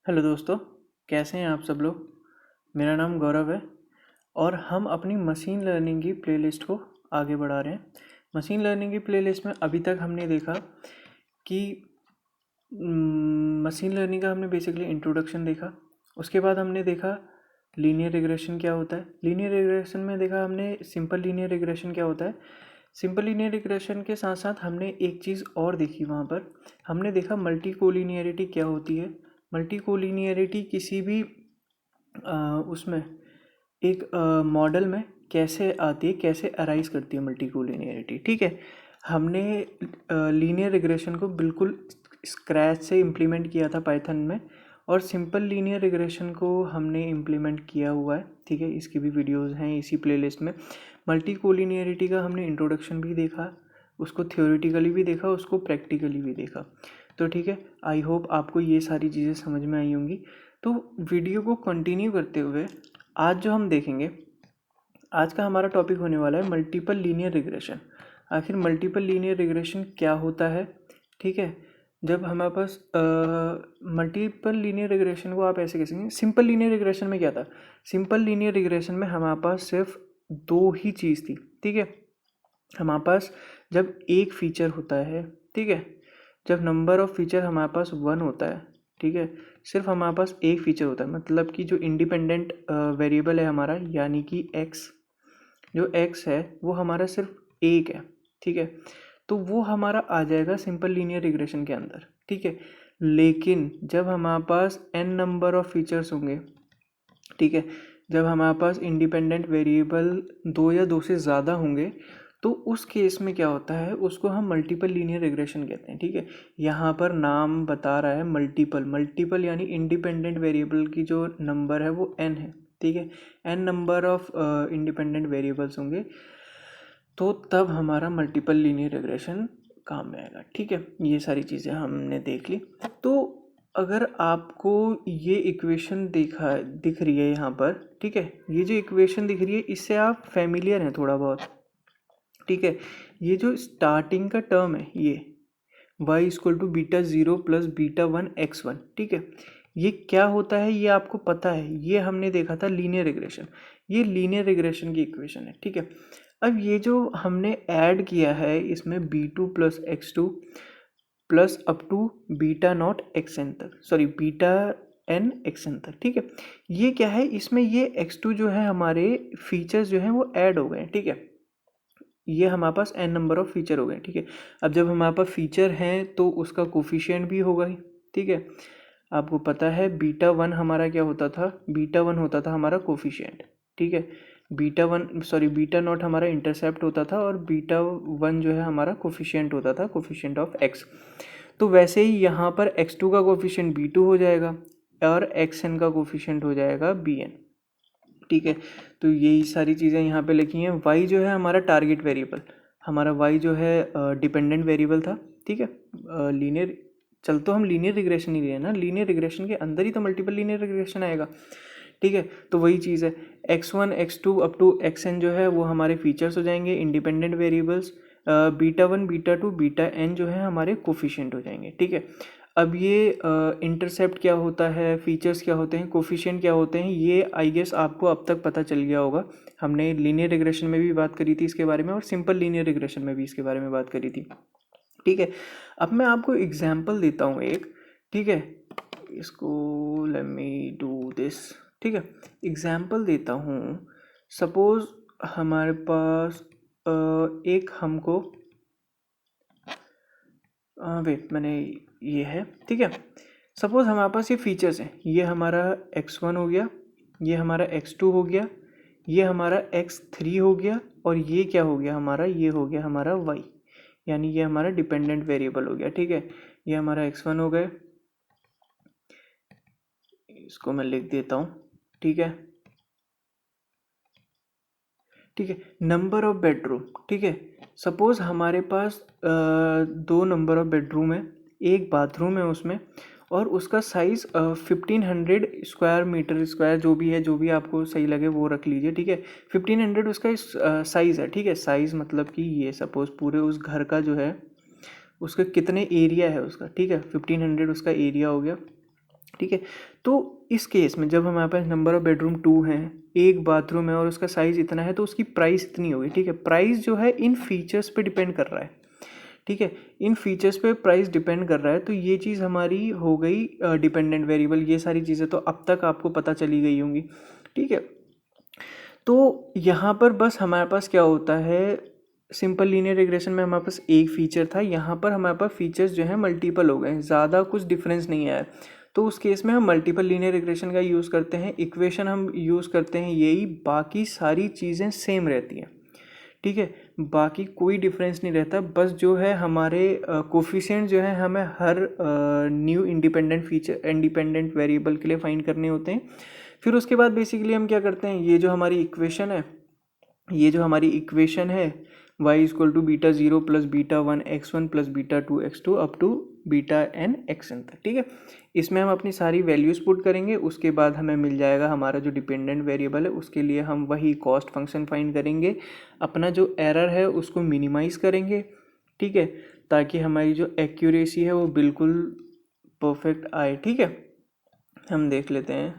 Hello दोस्तों, कैसे हैं आप सब लोग। मेरा नाम गौरव है और हम अपनी मशीन लर्निंग की प्लेलिस्ट को आगे बढ़ा रहे हैं। मशीन लर्निंग की प्लेलिस्ट में अभी तक हमने देखा कि मशीन लर्निंग का हमने बेसिकली इंट्रोडक्शन देखा। उसके बाद हमने देखा लीनियर रिग्रेशन क्या होता है। लीनियर रिग्रेशन में देखा हमने सिंपल लीनियर रिग्रेशन क्या होता है। सिंपल लीनियर रिग्रेशन के साथ साथ हमने एक चीज़ और देखी वहाँ पर। हमने देखा मल्टी कोलिनियरिटी क्या होती है। मल्टी कोलिनियरिटी किसी भी उसमें एक मॉडल में कैसे आती है, कैसे अराइज करती है मल्टी कोलिनियरिटी। ठीक है, हमने लीनियर रिग्रेशन को बिल्कुल स्क्रैच से इम्प्लीमेंट किया था पाइथन में, और सिंपल लीनियर रिग्रेशन को हमने इम्प्लीमेंट किया हुआ है। ठीक है, इसकी भी वीडियोस हैं इसी प्लेलिस्ट में। मल्टी कोलिनियरिटी का हमने इंट्रोडक्शन भी देखा, उसको थ्योरेटिकली भी देखा, उसको प्रैक्टिकली भी देखा। तो ठीक है, आई होप आपको ये सारी चीज़ें समझ में आई होंगी। तो वीडियो को कंटिन्यू करते हुए आज जो हम देखेंगे, आज का हमारा टॉपिक होने वाला है मल्टीपल लीनियर रिग्रेशन। आखिर मल्टीपल लीनियर रिग्रेशन क्या होता है। ठीक है, जब हमारे पास मल्टीपल लीनियर रिग्रेशन को आप ऐसे कह सकते हैं। सिंपल लीनियर रिग्रेशन में क्या था, सिंपल लीनियर रिग्रेशन में हमारे पास सिर्फ दो ही चीज़ थी। ठीक है, हमारे पास जब एक फीचर होता है, ठीक है, जब नंबर ऑफ फीचर हमारे पास 1 होता है, ठीक है, सिर्फ हमारे पास एक फीचर होता है, मतलब कि जो इंडिपेंडेंट वेरिएबल है हमारा, यानी कि x, जो x है वो हमारा सिर्फ एक है। ठीक है, तो वो हमारा आ जाएगा सिंपल लीनियर रिग्रेशन के अंदर। ठीक है, लेकिन जब हमारे पास n नंबर ऑफ फीचर्स होंगे, ठीक है, जब हमारे पास इंडिपेंडेंट वेरिएबल दो या दो से ज़्यादा होंगे, तो उस केस में क्या होता है, उसको हम मल्टीपल लीनियर रिग्रेशन कहते हैं। ठीक है, यहाँ पर नाम बता रहा है मल्टीपल। मल्टीपल यानी इंडिपेंडेंट वेरिएबल की जो नंबर है वो n है। ठीक है, n number of independent variables होंगे, तो तब हमारा मल्टीपल लीनियर रिग्रेशन काम में आएगा। ठीक है, ये सारी चीज़ें हमने देख ली। तो अगर आपको ये इक्वेशन दिख रही है यहाँ पर, ठीक है, ये जो इक्वेशन दिख रही है इससे आप फैमिलियर हैं थोड़ा बहुत। ठीक है, ये जो स्टार्टिंग का टर्म है ये y equal to beta 0 plus beta 1 x1, ठीक है, ये क्या होता है ये आपको पता है, ये हमने देखा था लीनियर रिग्रेशन। ये लीनियर रिग्रेशन की इक्वेशन है। ठीक है, अब ये जो हमने ऐड किया है इसमें b2 plus x2 plus up to beta naught x n तक, sorry beta n x n तक। ठीक है, ये क्या है, इसमें ये x2 जो है हमारे फीचर्स जो हैं वो ऐड हो गए। ठीक है, ये हमारे पास n नंबर ऑफ फीचर हो गए। ठीक है, अब जब हमारे पास फीचर हैं तो उसका कोफिशिएंट भी होगा ही। ठीक है, आपको पता है बीटा 1 हमारा क्या होता था, बीटा 1 होता था हमारा कोफिशिएंट। ठीक है, बीटा नॉट हमारा इंटरसेप्ट होता था और बीटा 1 जो है हमारा कोफिशिएंट होता था, कोफिशिएंट ऑफ x। तो वैसे ही यहाँ पर x2 का कोफिशिएंट b2 हो जाएगा और xn का कोफिशिएंट हो जाएगा bn। ठीक है, तो यही सारी चीज़ें यहाँ पे लिखी हैं। y जो है हमारा टारगेट वेरिएबल, हमारा y जो है डिपेंडेंट वेरिएबल था। ठीक है, लीनियर, चल तो हम लीनियर रिग्रेशन ही लिए ना, लीनियर रिग्रेशन के अंदर ही तो मल्टीपल लीनियर रिग्रेशन आएगा। ठीक है, तो वही चीज़ है, x1 x2 up to xn जो है वो हमारे फीचर्स हो जाएंगे, independent variables. Beta 1 beta 2 beta n जो है हमारे कोफिशिएंट हो जाएंगे। ठीक है, अब ये इंटरसेप्ट क्या होता है, फीचर्स क्या होते हैं, कोफिशिएंट क्या होते हैं, ये आई गेस आपको अब तक पता चल गया होगा। हमने लीनियर रिग्रेशन में भी बात करी थी इसके बारे में और सिंपल लीनियर रिग्रेशन में भी इसके बारे में बात करी थी। ठीक है, अब मैं आपको एग्जांपल देता हूँ एक। ठीक है, इसको लेट मी डू दिस। ठीक है, एग्जांपल देता हूँ। सपोज हमारे पास एक हमको वेट मैंने ये है। ठीक है, सपोज हमारे पास ये फीचर्स हैं, ये हमारा x1 हो गया, ये हमारा x2 हो गया, ये हमारा x3 हो गया, और ये क्या हो गया हमारा, ये हो गया हमारा y, यानी ये हमारा डिपेंडेंट वेरिएबल हो गया। ठीक है, ये हमारा x1 हो गए, इसको मैं लिख देता हूँ। ठीक है, ठीक है, नंबर ऑफ बेडरूम। ठीक है, सपोज हमारे पास दो नंबर ऑफ बेडरूम है, एक बाथरूम है उसमें, और उसका साइज़ 1500 स्क्वायर मीटर स्क्वायर, जो भी है, जो भी आपको सही लगे वो रख लीजिए। ठीक है, 1500 उसका साइज़ है। ठीक है, साइज़ मतलब कि ये सपोज पूरे उस घर का जो है उसका कितने एरिया है उसका। ठीक है, 1500 उसका एरिया हो गया। ठीक है। तो इस केस में जब हमारे पास नंबर ऑफ बेडरूम 2 हैं, एक बाथरूम है और उसका साइज़ इतना है, तो उसकी प्राइस इतनी होगी। ठीक है, प्राइस जो है इन फीचर्स पे डिपेंड कर रहा है। ठीक है, इन फीचर्स पे प्राइस डिपेंड कर रहा है। तो ये चीज़ हमारी हो गई डिपेंडेंट वेरिएबल। ये सारी चीज़ें तो अब तक आपको पता चली गई होंगी। ठीक है, तो यहाँ पर बस हमारे पास क्या होता है, सिंपल लीनियर रिग्रेशन में हमारे पास एक फीचर था, यहाँ पर हमारे पास फीचर्स जो है मल्टीपल हो गए, ज़्यादा कुछ डिफरेंस नहीं आया। तो उस केस में हम मल्टीपल लीनियर रिग्रेशन का यूज़ करते हैं, इक्वेशन हम यूज़ करते हैं यही, बाकी सारी चीज़ें सेम रहती हैं। ठीक है, बाकी कोई डिफरेंस नहीं रहता। बस जो है हमारे कोफिशिएंट जो है हमें हर न्यू इंडिपेंडेंट वेरिएबल के लिए फाइंड करने होते हैं। फिर उसके बाद बेसिकली हम क्या करते हैं, ये जो हमारी इक्वेशन है y equal to beta 0 plus beta 1 x1 plus beta 2 x2 up to beta n xn तक। ठीक है, इसमें हम अपनी सारी वैल्यूज़ पुट करेंगे। उसके बाद हमें मिल जाएगा हमारा जो डिपेंडेंट वेरिएबल है, उसके लिए हम वही कॉस्ट फंक्शन फाइंड करेंगे, अपना जो एरर है उसको मिनिमाइज़ करेंगे। ठीक है, ताकि हमारी जो एक्यूरेसी है वो बिल्कुल परफेक्ट आए। ठीक है, हम देख लेते हैं,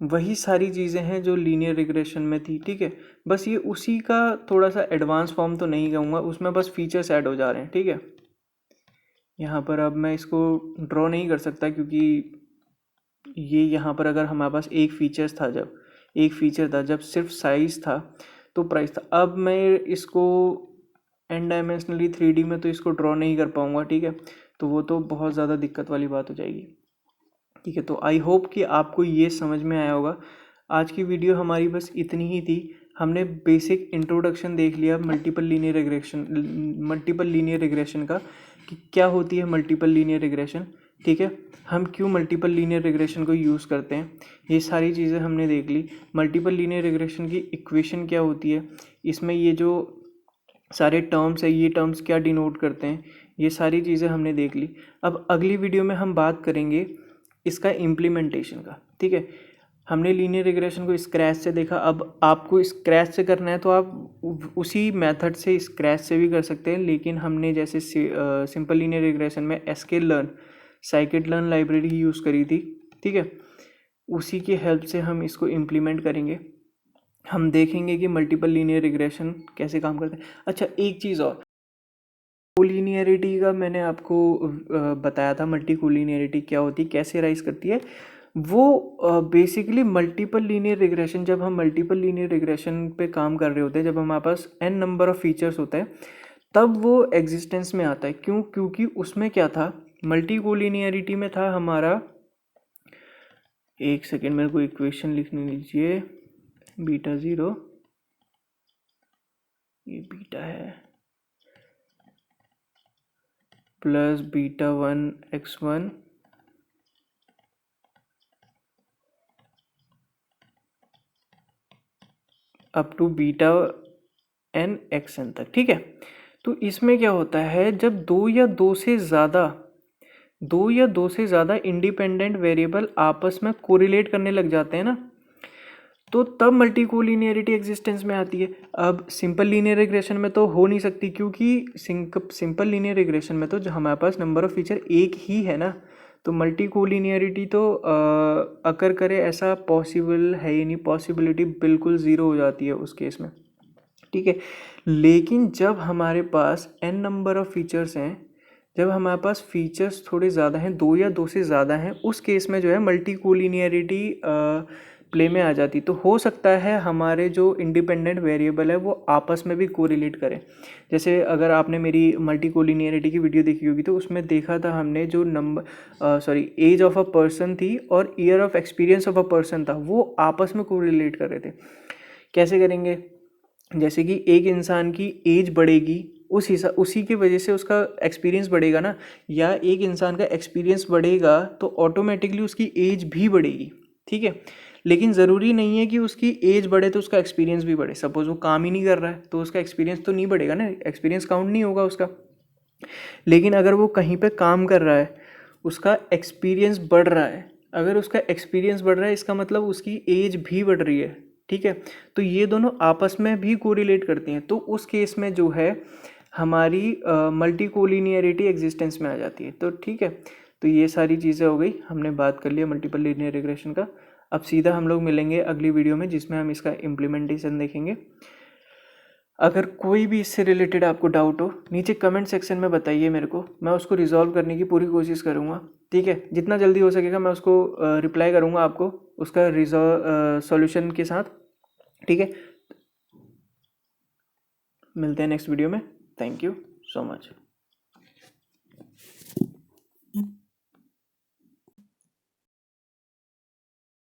वही सारी चीज़ें हैं जो लीनियर रिग्रेशन में थी। ठीक है, बस ये उसी का थोड़ा सा एडवांस फॉर्म तो नहीं कहूँगा, उसमें बस फीचर्स ऐड हो जा रहे हैं। ठीक है, यहाँ पर अब मैं इसको ड्रॉ नहीं कर सकता क्योंकि ये यहाँ पर अगर हमारे पास एक फीचर था जब सिर्फ साइज़ था तो प्राइस था। अब मैं इसको एन डायमेंशनली 3D में तो इसको ड्रॉ नहीं कर पाऊँगा। ठीक है, तो वो तो बहुत ज़्यादा दिक्कत वाली बात हो जाएगी। ठीक है, तो आई होप कि आपको ये समझ में आया होगा। आज की वीडियो हमारी बस इतनी ही थी। हमने बेसिक इंट्रोडक्शन देख लिया मल्टीपल लीनियर रिग्रेशन का, कि क्या होती है मल्टीपल लीनियर रिग्रेशन। ठीक है, हम क्यों मल्टीपल लीनियर रिग्रेशन को यूज़ करते हैं, ये सारी चीज़ें हमने देख ली। मल्टीपल लीनियर रिग्रेशन की इक्वेशन क्या होती है, इसमें ये जो सारे टर्म्स है, ये टर्म्स क्या डिनोट करते हैं, ये सारी चीज़ें हमने देख ली। अब अगली वीडियो में हम बात करेंगे इसका इम्प्लीमेंटेशन का। ठीक है, हमने लीनियर रिग्रेशन को स्क्रैच से देखा, अब आपको स्क्रैच से करना है तो आप उसी मेथड से स्क्रैच से भी कर सकते हैं, लेकिन हमने जैसे सिंपल लीनियर रिग्रेशन में sklearn scikit-learn लाइब्रेरी यूज़ करी थी। ठीक है, उसी की हेल्प से हम इसको इम्प्लीमेंट करेंगे। हम देखेंगे कि मल्टीपल लीनियर रिग्रेशन कैसे काम करता है। अच्छा, एक चीज़ और, कोलिनियरिटी का मैंने आपको बताया था, मल्टी कोलिनियरिटी क्या होती है, कैसे राइज करती है। वो बेसिकली मल्टीपल लीनियर रिग्रेशन, जब हम मल्टीपल लीनियर रिग्रेशन पे काम कर रहे होते हैं, जब हमारे पास n नंबर ऑफ फीचर्स होता है, तब वो एग्जिस्टेंस में आता है। क्यों? क्योंकि उसमें क्या था, मल्टी कोलिनियरिटी में था हमारा, एक सेकेंड मेरे को इक्वेशन लिखने दीजिए, बीटा 0, ये बीटा है, plus beta 1 x1 up to beta n xn तक। ठीक है, तो इसमें क्या होता है, जब दो या दो से ज़्यादा इंडिपेंडेंट वेरिएबल आपस में कोरिलेट करने लग जाते हैं ना, तो तब मल्टी कोलिनियरिटी एग्जिस्टेंस में आती है। अब सिंपल लीनियर रिग्रेशन में तो हो नहीं सकती, क्योंकि सिंपल लीनियर रिग्रेशन में तो जो हमारे पास नंबर ऑफ फीचर एक ही है ना, तो मल्टी कोलिनियरिटी तो अकर करे ऐसा पॉसिबल है ही नहीं, पॉसिबिलिटी बिल्कुल ज़ीरो हो जाती है उस केस में। ठीक है, लेकिन जब हमारे पास n नंबर ऑफ फीचर्स हैं, जब हमारे पास फीचर्स थोड़े ज़्यादा हैं, दो या दो से ज़्यादा हैं, उस केस में जो है मल्टी कोलिनियरिटी प्ले में आ जाती। तो हो सकता है हमारे जो इंडिपेंडेंट वेरिएबल है वो आपस में भी कोरिलेट करें। जैसे अगर आपने मेरी मल्टी कोलिनियरिटी की वीडियो देखी होगी तो उसमें देखा था हमने, जो एज ऑफ अ पर्सन थी और year of experience of a person था, वो आपस में कोरिलेट कर रहे थे। कैसे करेंगे, जैसे कि एक इंसान की एज बढ़ेगी, उसी की वजह से उसका एक्सपीरियंस बढ़ेगा ना, या एक इंसान का एक्सपीरियंस बढ़ेगा तो ऑटोमेटिकली उसकी एज भी बढ़ेगी। ठीक है, लेकिन ज़रूरी नहीं है कि उसकी एज बढ़े तो उसका एक्सपीरियंस भी बढ़े। सपोज़ वो काम ही नहीं कर रहा है तो उसका एक्सपीरियंस तो नहीं बढ़ेगा ना, एक्सपीरियंस काउंट नहीं होगा उसका। लेकिन अगर वो कहीं पे काम कर रहा है, उसका एक्सपीरियंस बढ़ रहा है, अगर उसका एक्सपीरियंस बढ़ रहा है इसका मतलब उसकी एज भी बढ़ रही है। ठीक है, तो ये दोनों आपस में भी कोरिलेट करती हैं। तो उस केस में जो है हमारी मल्टी कोलिनियरिटी एग्जिस्टेंस में आ जाती है। तो ठीक है, तो ये सारी चीज़ें हो गई, हमने बात कर लिया मल्टीपल लीनियर रिग्रेशन का। अब सीधा हम लोग मिलेंगे अगली वीडियो में जिसमें हम इसका इम्प्लीमेंटेशन देखेंगे। अगर कोई भी इससे रिलेटेड आपको डाउट हो नीचे कमेंट सेक्शन में बताइए मेरे को, मैं उसको रिजॉल्व करने की पूरी कोशिश करूँगा। ठीक है, जितना जल्दी हो सकेगा मैं उसको रिप्लाई करूँगा आपको उसका सॉल्यूशन के साथ। ठीक है, मिलते हैं नेक्स्ट वीडियो में। Thank you so much.